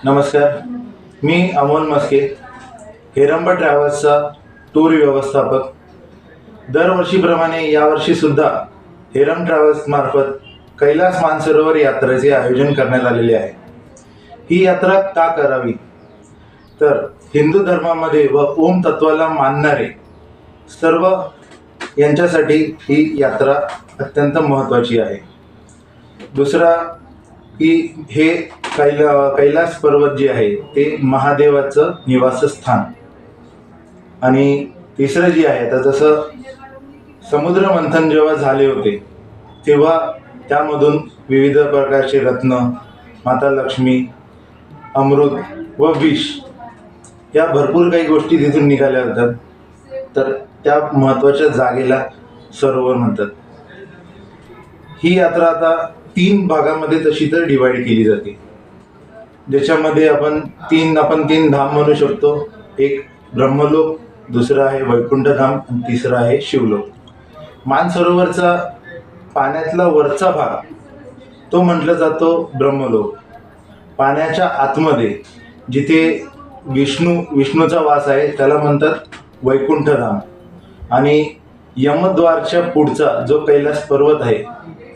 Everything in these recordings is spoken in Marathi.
नमस्कार, मी अमोल मस्के, हेरंबा ट्रॅव्हल्सचा टूर व्यवस्थापक. दरवर्षीप्रमाणे यावर्षीसुद्धा हेरम ट्रॅव्हल्स मार्फत कैलास मानसरोवर यात्रेचे आयोजन करण्यात आलेले आहे. ही यात्रा का करावी, तर हिंदू धर्मामध्ये व ओम तत्वाला मानणारे सर्व यांच्यासाठी ही यात्रा अत्यंत महत्त्वाची आहे. दुसरा की हे कैलास पर्वत जे आहे ते महादेवाचं निवासस्थान. आणि तिसरं जे आहे, तर जसं समुद्र मंथन जेव्हा झाले होते तेव्हा त्यामधून विविध प्रकारचे रत्न, माता लक्ष्मी, अमृत व विष या भरपूर काही गोष्टी तिथून निघाल्या होतात. तर त्या महत्त्वाच्या जागेला सरोवर म्हणतात. ही यात्रा आता 3 भागामध्ये तशी तर डिवाइड केली जाते, ज्याच्यामध्ये आपण तीन धाम म्हणू शकतो. एक ब्रह्मलोक, दुसरा आहे वैकुंठ धाम आणि तिसरा आहे शिवलोक. मानसरोवरचा पाण्यातला वरचा भाग तो म्हटला जातो ब्रह्मलोक. पाण्याच्या आतमध्ये जिथे विष्णूचा वास आहे त्याला म्हणतात वैकुंठ धाम. आणि यमद्वारच्या पुढचा जो कैलास पर्वत आहे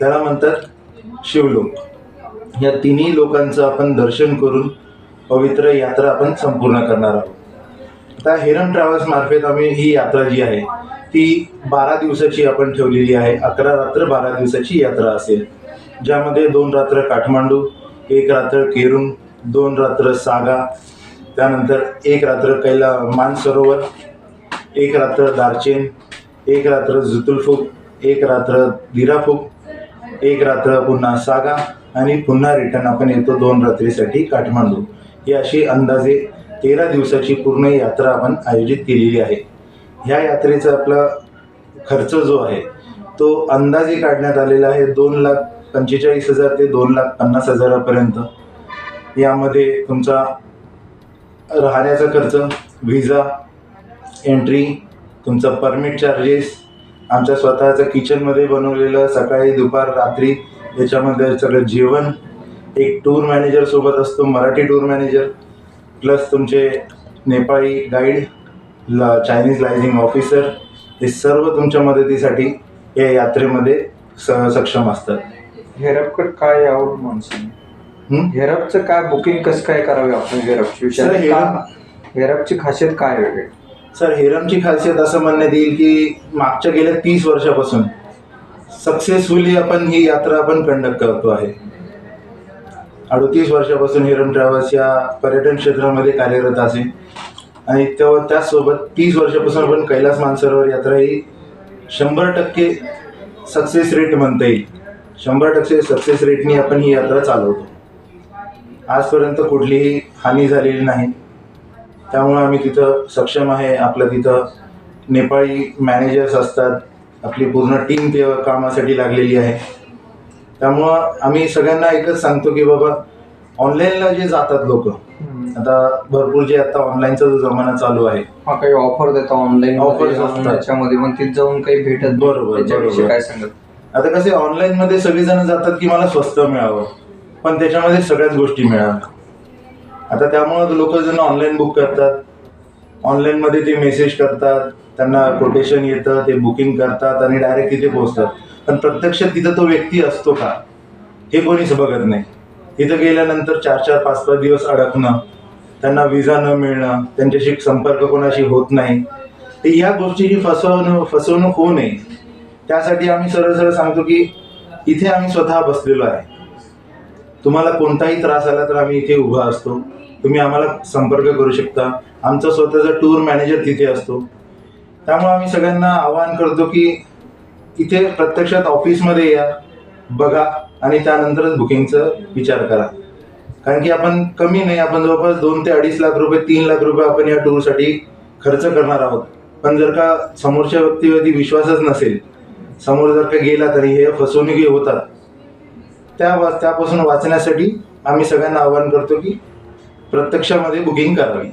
त्याला म्हणतात शिवलोक. या तिन्ही लोकांचं आपण दर्शन करून पवित्र यात्रा आपण संपूर्ण करणार आहोत. आता हेरम ट्रॅव्हल्स मार्फत आम्ही ही यात्रा जी आहे ती 12 दिवसाची आपण ठेवलेली आहे. 11 रात्र 12 दिवसाची यात्रा असेल, ज्यामध्ये 2 रात्र काठमांडू, 1 रात्र केरुन, 2 रात्र सागा, त्यानंतर 1 रात्र मानसरोवर, 1 रात्र दारचेन, 1 रात्र जुतुलफुक, 1 रात्र दिराफुक, 1 रात्र पुन्हा सागा आणि पुन्हा रिटर्न आपण येतो 2 रात्रीसाठी काठमांडू. ही अशी अंदाजे 13 दिवसाची पूर्ण यात्रा आपण आयोजित केलेली आहे. ह्या यात्रेचा आपला खर्च जो आहे तो अंदाजे काढण्यात आलेला आहे 2,45,000 ते 2,50,000 यामध्ये तुमचा राहण्याचा खर्च, व्हिजा, एंट्री, तुमचा परमिट चार्जेस, आमच्या स्वतःचं किचनमध्ये बनवलेलं सकाळी दुपार रात्री याच्यामध्ये सगळं जेवण, एक टूर मॅनेजर सोबत असतो, मराठी टूर मॅनेजर, प्लस तुमचे नेपाळी गाईड, चायनीज लायझिंग ऑफिसर, हे सर्व तुमच्या मदतीसाठी या यात्रेमध्ये सक्षम असतात. हेरपकडे काय यावर माणसं हेरपचं काय बुकिंग कसं काय करावे आपण? हेरपची खासियत काय वेगळी? सर, हेरमची खासियत असं म्हणण्यात येईल की मागच्या गेल्या 30 वर्षापासून सक्सेसफुली आपण ही यात्रा आपण कंडक्ट करतो आहे. 38 वर्षापासून हेरम ट्रॅव्हल्स या पर्यटन क्षेत्रामध्ये कार्यरत असे. आणि त्याचसोबत 30 वर्षापासून आपण कैलास मानसरोवर यात्रा ही 100% सक्सेस रेट म्हणता येईल. 100% सक्सेस रेटनी आपण ही यात्रा चालवतो. आजपर्यंत कुठलीही हानी झालेली नाही. त्यामुळं आम्ही तिथं सक्षम आहे. आपलं तिथं नेपाळी मॅनेजर्स असतात, आपली पूर्ण टीम ते कामासाठी लागलेली आहे. त्यामुळं आम्ही सगळ्यांना एकच सांगतो की बाबा, ऑनलाईनला जे जातात लोक, आता भरपूर जे आता ऑनलाईनचा जो जमाना चालू आहे, काही ऑफर देतो ऑनलाईन ऑफर्स असतात त्याच्यामध्ये, मग तिथे जाऊन काही भेटत? बरोबर. काय सांगत? आता कसे ऑनलाईनमध्ये सगळेजण जातात की मला स्वस्त मिळावं, पण त्याच्यामध्ये सगळ्याच गोष्टी मिळाव्या. आता त्यामुळं लोक जण ऑनलाईन बुक करतात, ऑनलाईनमध्ये ते मेसेज करतात, त्यांना कोटेशन येतं, ते बुकिंग करतात आणि डायरेक्ट तिथे पोहोचतात. पण प्रत्यक्षात तिथं तो व्यक्ती असतो का हे कोणीच बघत नाही. तिथं गेल्यानंतर 4-4, 5-5 दिवस अडकणं, त्यांना विजा न मिळणं, त्यांच्याशी संपर्क कोणाशी होत नाही, तर ह्या गोष्टीची फसवणूक होऊ नये त्यासाठी आम्ही सरळ सांगतो की इथे आम्ही स्वतः बसलेलो आहे. तुम्हाला कोणताही त्रास आला तर आम्ही इथे उभा असतो. तुम्ही आम्हाला संपर्क करू शकता. आमचा स्वतःचा टूर मॅनेजर तिथे असतो. त्यामुळे आम्ही सगळ्यांना आवाहन करतो की इथे प्रत्यक्षात ऑफिसमध्ये या, बघा आणि त्यानंतरच बुकिंगचा विचार करा. कारण की आपण कमी नाही, आपण जवळपास 2 ते 2.5 लाख रुपये, 3 लाख रुपये आपण या टूरसाठी खर्च करणार आहोत. पण जर का समोरच्या व्यक्तीवरती विश्वासच नसेल, समोर जर का गेला तरी हे फसवणुकी होतात, त्यापासून वाचण्यासाठी आम्ही सगळ्यांना आवाहन करतो की प्रत्यक्षामध्ये बुकिंग करावी.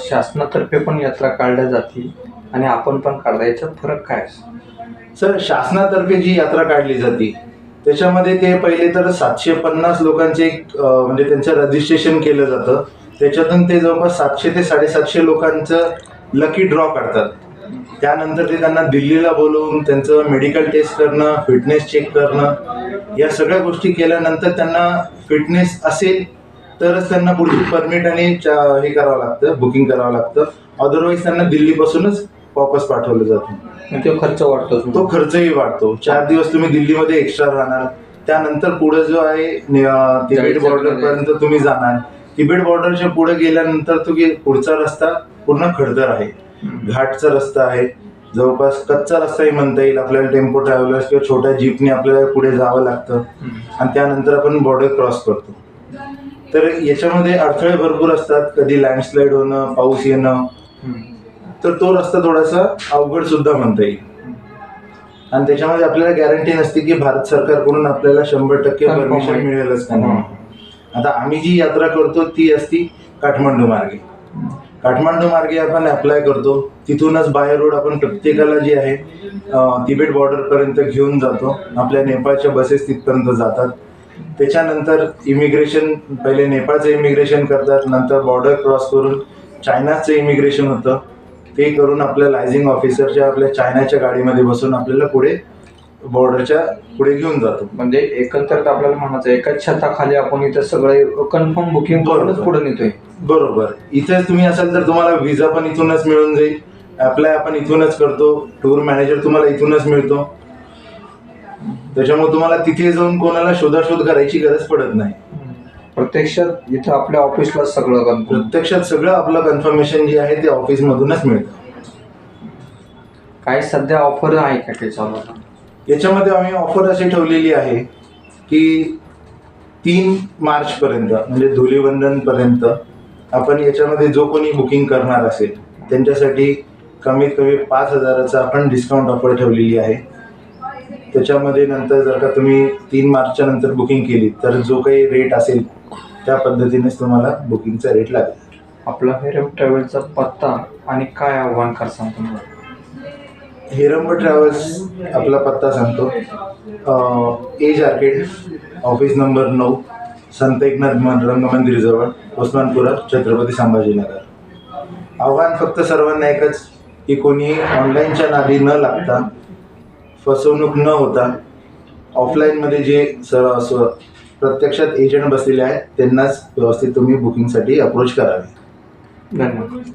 शासनातर्फे पण यात्रा काढल्या जाते आणि आपण पण काढता, याच्यात फरक काय? सर, शासनातर्फे जी यात्रा काढली जाते त्याच्यामध्ये ते पहिले तर 750 लोकांचे म्हणजे त्यांचं रजिस्ट्रेशन केलं जातं. त्याच्यातून ते जवळपास 700 ते 750 लोकांचं लकी ड्रॉ काढतात. त्यानंतर ते त्यांना दिल्लीला बोलवून त्यांचं मेडिकल टेस्ट करणं, फिटनेस चेक करणं, या सगळ्या गोष्टी केल्यानंतर त्यांना फिटनेस असेल तरच त्यांना पुढची परमिट आणि हे करावं लागतं, बुकिंग करावं लागतं. अदरवाईज त्यांना दिल्लीपासूनच वापस पाठवलं जातं. तो खर्च वाटतो. तो खर्चही वाढतो. 4 दिवस तुम्ही दिल्लीमध्ये एक्स्ट्रा राहणार. त्यानंतर पुढे जो आहे तिबेट बॉर्डर पर्यंत तुम्ही जाणार. तिबेट बॉर्डरच्या पुढे गेल्यानंतर तुम्ही पुढचा रस्ता पूर्ण खडतर आहे, घाटचा रस्ता आहे, जवळपास कच्चा रस्ताही म्हणता येईल. आपल्याला टेम्पो ट्रॅव्हलर्स किंवा छोट्या जीपने आपल्याला पुढे जावं लागतं आणि त्यानंतर आपण बॉर्डर क्रॉस करतो. तर याच्यामध्ये अडथळे भरपूर असतात. कधी लँडस्लाईड होणं, पाऊस येणं, तर तो रस्ता थोडासा अवघड सुद्धा म्हणता येईल. आणि त्याच्यामध्ये आपल्याला गॅरंटी नसते की भारत सरकारकडून आपल्याला 100% परमिशन मिळेलच का नाही. आता आम्ही जी यात्रा करतो ती असती काठमांडू मार्गे. काठमांडू मार्गे आपण अप्लाय करतो. तिथूनच बाय रोड आपण प्रत्येकाला जे आहे तिबेट बॉर्डरपर्यंत घेऊन जातो. आपल्या नेपाळच्या बसेस तिथपर्यंत जातात. त्याच्यानंतर इमिग्रेशन, पहिले नेपाळचं इमिग्रेशन करतात, नंतर बॉर्डर क्रॉस करून चायनाचं इमिग्रेशन होतं. ते करून आपल्या लायझिंग ऑफिसरच्या आपल्या चायनाच्या गाडीमध्ये बसून आपल्याला पुढे बॉर्डरच्या पुढे घेऊन जातो. म्हणजे एकंदरीत आपल्याला म्हणायचं एकाच छताखाली आपण इथं सगळे कन्फर्म बुकिंग करूनच पुढे नेतोय. बरोबर. इथेच तुम्ही असाल तर तुम्हाला व्हिसा पण इथूनच मिळून जाईल. अप्लाय आपण इथूनच करतो. टूर मॅनेजर तुम्हाला इथूनच मिळतो. त्याच्यामुळे तुम्हाला तिथे जाऊन कोणाला शोधाशोध करायची गरज पडत नाही. प्रत्यक्षात इथं आपल्या ऑफिसला सगळं प्रत्यक्षात सगळं आपलं कन्फर्मेशन जे आहे ते ऑफिसमधूनच मिळतं. काय सध्या ऑफर आहे का ते चालू? याच्यामध्ये आम्ही ऑफर अशी ठेवलेली आहे की 3 मार्चपर्यंत म्हणजे धुलीवंदनपर्यंत आपण याच्यामध्ये जो कोणी बुकिंग करणार असेल त्यांच्यासाठी कमीत कमी 5,000चा आपण डिस्काउंट ऑफर ठेवलेली आहे. त्याच्यामध्ये नंतर जर का तुम्ही 3 मार्चच्या नंतर बुकिंग केली तर जो काही रेट असेल त्या पद्धतीनेच तुम्हाला बुकिंगचा रेट लागेल. आपला हेरम ट्रॅव्हलचा पत्ता आणि काय आव्हान करसान तुम्हाला? हेरंब ट्रॅव्हल्स आपला पत्ता सांगतो. एज आर्केड, ऑफिस नंबर 9, संत एकनाथ रंगमंदिरजवळ, उस्मानपुरा, छत्रपती संभाजीनगर. आव्हान फक्त सर्वांना एकच की कोणी ऑनलाईनच्या नादी न लागता, फसवणूक न होता, ऑफलाईनमध्ये जे प्रत्यक्षात एजंट बसलेले आहेत त्यांनाच व्यवस्थित तुम्ही बुकिंगसाठी अप्रोच करावे. धन्यवाद.